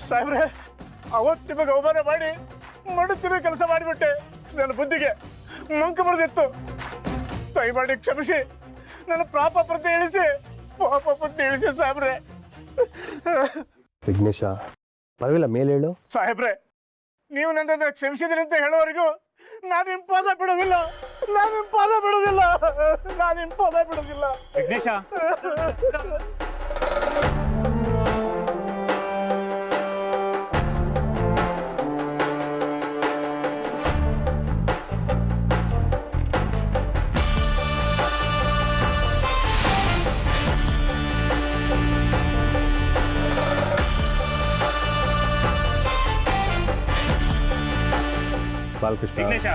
ಸಾಹೇಬ್ರೆ, ಅವತ್ತು ನಿಮಗೆ ಅವಮಾನ ಮಾಡಿ ಮಾಡುತ್ತಿರೋ ಕೆಲಸ ಮಾಡಿಬಿಟ್ಟೆ. ನನ್ನ ಬುದ್ಧಿಗೆ ಮಂಕು ಬರೆದಿತ್ತು. ದಯಮಾಡಿ ಕ್ಷಮಿಸಿ, ನನ್ನ ಪಾಪ ಪ್ರತಿ ಇಳಿಸಿ ಸಾಹೇಬ್ರೆ. ವಿಘ್ನೇಶ, ಪರವಾಗಿಲ್ಲ, ಮೇಲೆ ಹೇಳು. ಸಾಹೇಬ್ರೆ, ನೀವು ನನ್ನನ್ನು ಕ್ಷಮಿಸಿದ್ರಿ ಅಂತ ಹೇಳೋವರೆಗೂ ನಾನು ನಿಮ್ಮ ಪಾದ ಬಿಡೋದಿಲ್ಲ. ವಿಘ್ನೇಶ, ಬಾಲಕೃಷ್ಣ, ವಿಘ್ನೇಶ,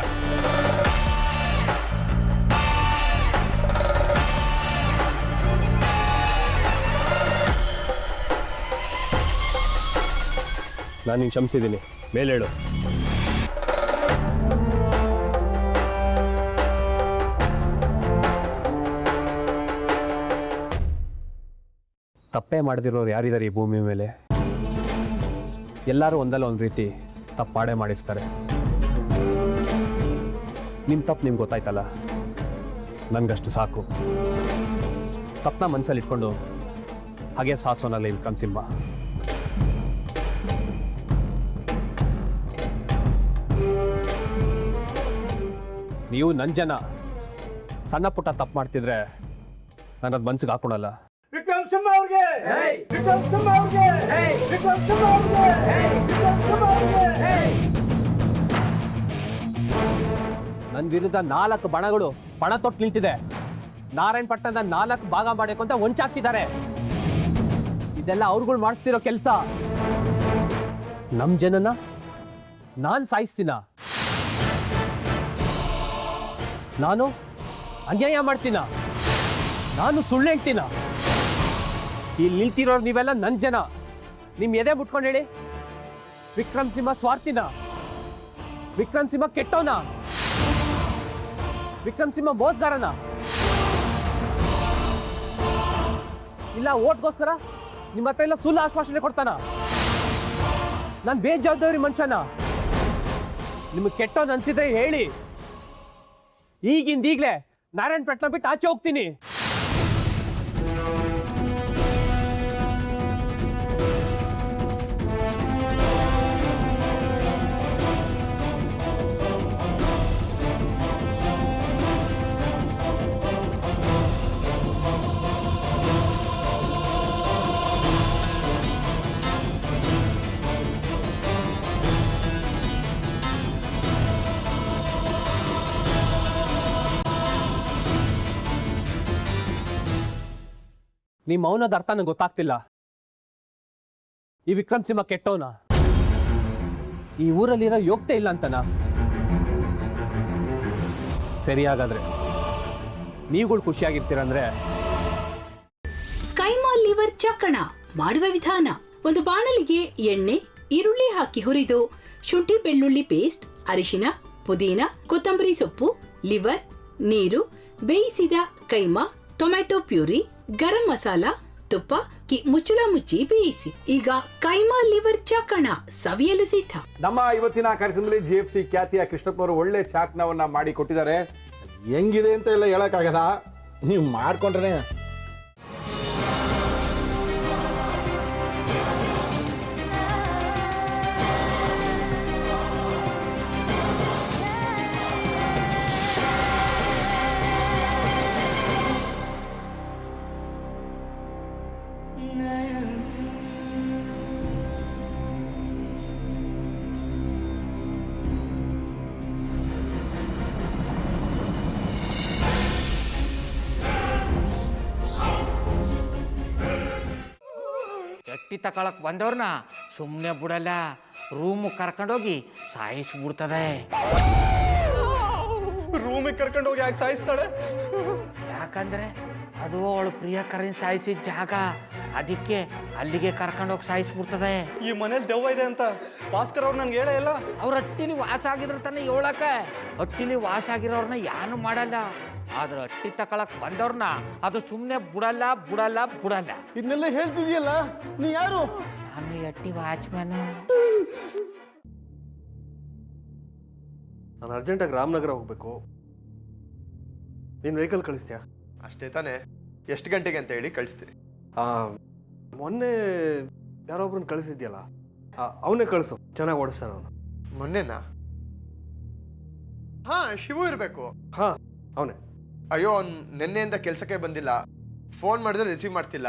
ನಾನು ನಿಂಗೆ ಕ್ಷಮಿಸಿದ್ದೀನಿ. ಮೇಲೆ ಹೇಳು. ತಪ್ಪೇ ಮಾಡದಿರೋರು ಯಾರಿದ್ದಾರೆ ಈ ಭೂಮಿ ಮೇಲೆ? ಎಲ್ಲರೂ ಒಂದಲ್ಲ ಒಂದು ರೀತಿ ತಪ್ಪು ಮಾಡೇ ಮಾಡಿರ್ತಾರೆ. ನಿಮ್ಮ ತಪ್ಪು ನಿಮ್ಗೆ ಗೊತ್ತಾಯ್ತಲ್ಲ, ನನಗಷ್ಟು ಸಾಕು. ತಪ್ಪನ್ನ ಮನಸ್ಸಲ್ಲಿ ಇಟ್ಕೊಂಡು ಹಾಗೆ ಸಾಸೋನಲ್ಲ ಇಲ್ಲಿ ಕನಸಿಂಬ. ನೀವು ನನ್ನ ಜನ ಸಣ್ಣ ಪುಟ್ಟ ತಪ್ಪು ಮಾಡ್ತಿದ್ರೆ ನಾನು ಅದು ಮನ್ಸಿಗೆ ಹಾಕೊಳಲ್ಲ. ವಿಕ್ರಮ್ ಸಿಂಹ ಅವ್ರಿಗೆ, ವಿಕ್ರಮ್ ಸಿಂಹ ಅವ್ರಿಗೆ, ವಿಕ್ರಮ್ ಸಿಂಹ ಅವ್ರಿಗೆ, ವಿಕ್ರಮ್ ಸಿಂಹ ಅವ್ರಿಗೆ. ನನ್ನ ವಿರುದ್ಧ 4 ಬಣಗಳು ಪಣ ತೊಟ್ಟು ನಿಂತಿದೆ. ನಾರಾಯಣಪಟ್ಟಣದ 4 ಭಾಗ ಮಾಡಬೇಕು ಅಂತ ಹೊಂಚಾಕ್ತಿದ್ದಾರೆ. ಇದೆಲ್ಲ ಅವ್ರುಗಳು ಮಾಡಿಸ್ತಿರೋ ಕೆಲಸ. ನಮ್ಮ ಜನನ ನಾನು ಸಾಯಿಸ್ತೀನ? ನಾನು ಅನ್ಯಾಯ ಮಾಡ್ತೀನ? ನಾನು ಸುಳ್ಳು ಹೇಳ್ತೀನ? ಇಲ್ಲಿ ನಿಲ್ತಿರೋರು ನೀವೆಲ್ಲ ನನ್ನ ಜನ. ನಿಮ್ ಎದೆ ಮುಟ್ಕೊಂಡು ಹೇಳಿ, ವಿಕ್ರಮ್ ಸಿಂಹ ಸ್ವಾರ್ಥಿನ? ವಿಕ್ರಮ್ ಸಿಂಹ ಕೆಟ್ಟವನ? ವಿಕ್ರಮ್ ಸಿಂಹ ಮೋಸಗಾರನ? ಇಲ್ಲ ಓಟ್ಗೋಸ್ಕರ ನಿಮ್ಮ ಹತ್ರ ಎಲ್ಲ ಸುಳ್ಳು ಆಶ್ವಾಸನೆ ಕೊಡ್ತಾನ? ನಾನು ಬೇಜವಾಬ್ದಾರಿ ಮನುಷ್ಯನ? ನಿಮಗೆ ಕೆಟ್ಟವನ್ ಅನ್ಸಿದ್ರೆ ಹೇಳಿ, ಈಗಿಂದೀಗ್ಲೇ ನಾರಾಯಣಪಟ್ಟಣ ಬಿಟ್ಟು ಆಚೆ ಹೋಗ್ತೀನಿ. ನಿಮ್ಮ ಮೌನದ ಅರ್ಥ ನಂಗೆ ಗೊತ್ತಾಗ್ತಿಲ್ಲ. ಈ ವಿಕ್ರಮ್ ಸಿಂಹ ಕೆಟ್ಟವನ? ಈ ಊರಲ್ಲಿರೋ ಯೋಗ್ಯತೆ ಇಲ್ಲ ಅಂತನ? ಸರಿ, ಹಾಗಾದ್ರೆ ನೀವುಗಳು ಖುಷಿಯಾಗಿರ್ತೀರಂದ್ರೆ ಕೈಮಾ ಲಿವರ್ ಚಕ್ಕಣ ಮಾಡುವ ವಿಧಾನ: ಒಂದು ಬಾಣಲಿಗೆ ಎಣ್ಣೆ, ಈರುಳ್ಳಿ ಹಾಕಿ ಹುರಿದು ಶುಂಠಿ ಬೆಳ್ಳುಳ್ಳಿ ಪೇಸ್ಟ್, ಅರಿಶಿನ, ಪುದೀನ, ಕೊತ್ತಂಬರಿ ಸೊಪ್ಪು, ಲಿವರ್, ನೀರು, ಬೇಯಿಸಿದ ಕೈಮಾ, ಟೊಮ್ಯಾಟೊ ಪ್ಯೂರಿ, ಗರಂ ಮಸಾಲ, ತುಪ್ಪ ಮುಚ್ಚಳ ಮುಚ್ಚಿ ಬೇಯಿಸಿ. ಈಗ ಕೈಮಾ ಲಿವರ್ ಚಾಕಣ ಸವಿಯಲು ಸಿದ್ಧ. ನಮ್ಮ ಇವತ್ತಿನ ಕಾರ್ಯಕ್ರಮದಲ್ಲಿ GFC ಖ್ಯಾತಿಯ ಕೃಷ್ಣಪ್ಪ ಅವರು ಒಳ್ಳೆ ಚಾಕ್ನವನ್ನ ಮಾಡಿ ಕೊಟ್ಟಿದ್ದಾರೆ. ಹೆಂಗಿದೆ ಅಂತ ಎಲ್ಲ ಹೇಳಕ್ಕಾಗಲ್ಲ, ನೀವು ಮಾಡ್ಕೊಂಡ್ರೆ. ಎಟ್ಟಿ ತಕೊಳಕ್ ಬಂದವ್ರನ್ನ ಸುಮ್ಮನೆ ಬಿಡಲ್ಲ, ರೂಮ್ ಕರ್ಕೊಂಡೋಗಿ ಸಾಯಿಸ್ಬಿಡ್ತದೆ. ರೂಮಿಗೆ ಕರ್ಕೊಂಡು ಹೋಗಿ ಯಾಕೆ ಸಾಯಿಸ್ತಾಳೆ? ಯಾಕಂದ್ರೆ ಅದು ಅವಳು ಪ್ರಿಯಕರನ್ ಸಾಯಿಸಿದ ಜಾಗ, ಅದಕ್ಕೆ ಅಲ್ಲಿಗೆ ಕರ್ಕೊಂಡೋಗಿ ಸಾಯಿಸ್ಬಿಡ್ತದೆ. ಈ ಮನೇಲಿ ದೆವ್ವ ಇದೆ ಅಂತ ಭಾಸ್ಕರ್ ಅವ್ರು ನನ್ಗೆ ಹೇಳೇ ಇಲ್ಲ. ಅವ್ರ ಹಟ್ಟಿಲಿ ವಾಸ ಆಗಿದ್ರೆ ತಾನೆ ಹೇಳಕ. ಹಟ್ಟಿಲಿ ವಾಸ ಆಗಿರೋರ್ನ ಯಾನು ಮಾಡಲ್ಲ, ಆದ್ರೆ ಹಟ್ಟಿ ತಕೊಳಕ್ ಬಂದವ್ರನ್ನ ಅದು ಸುಮ್ಮನೆ ಬಿಡಲ್ಲ. ಇದನ್ನೆಲ್ಲ ಹೇಳ್ತಿದ್ಯಲ್ಲ, ನೀ ಯಾರು? ನಾನು ಎಟ್ಟಿ ವಾಚ್ಮ್ಯಾನು. ನಾನು ಅರ್ಜೆಂಟಾಗಿ ರಾಮನಗರ ಹೋಗ್ಬೇಕು. ನೀನು ವೆಹಿಕಲ್ ಕಳಿಸ್ತೀಯಾ? ಅಷ್ಟೇ ತಾನೇ, ಎಷ್ಟು ಗಂಟೆಗೆ ಅಂತ ಹೇಳಿ ಕಳಿಸ್ತೀನಿ. ಮೊನ್ನೆ ಯಾರೊಬ್ರನ್ನ ಕಳಿಸಿದ್ಯಲ್ಲ, ಅವನೇ ಕಳಿಸು, ಚೆನ್ನಾಗಿ ಓಡಿಸ್ತಾನೆ ಅವನು. ಮೊನ್ನೆನಾ? ಹಾ, ಶಿವು ಇರಬೇಕು. ಹಾಂ, ಅವನೇ. ಅಯ್ಯೋ, ಅವ್ನು ನಿನ್ನೆಯಿಂದ ಕೆಲಸಕ್ಕೆ ಬಂದಿಲ್ಲ. ಫೋನ್ ಮಾಡಿದ್ರೆ ರಿಸೀವ್ ಮಾಡ್ತಿಲ್ಲ.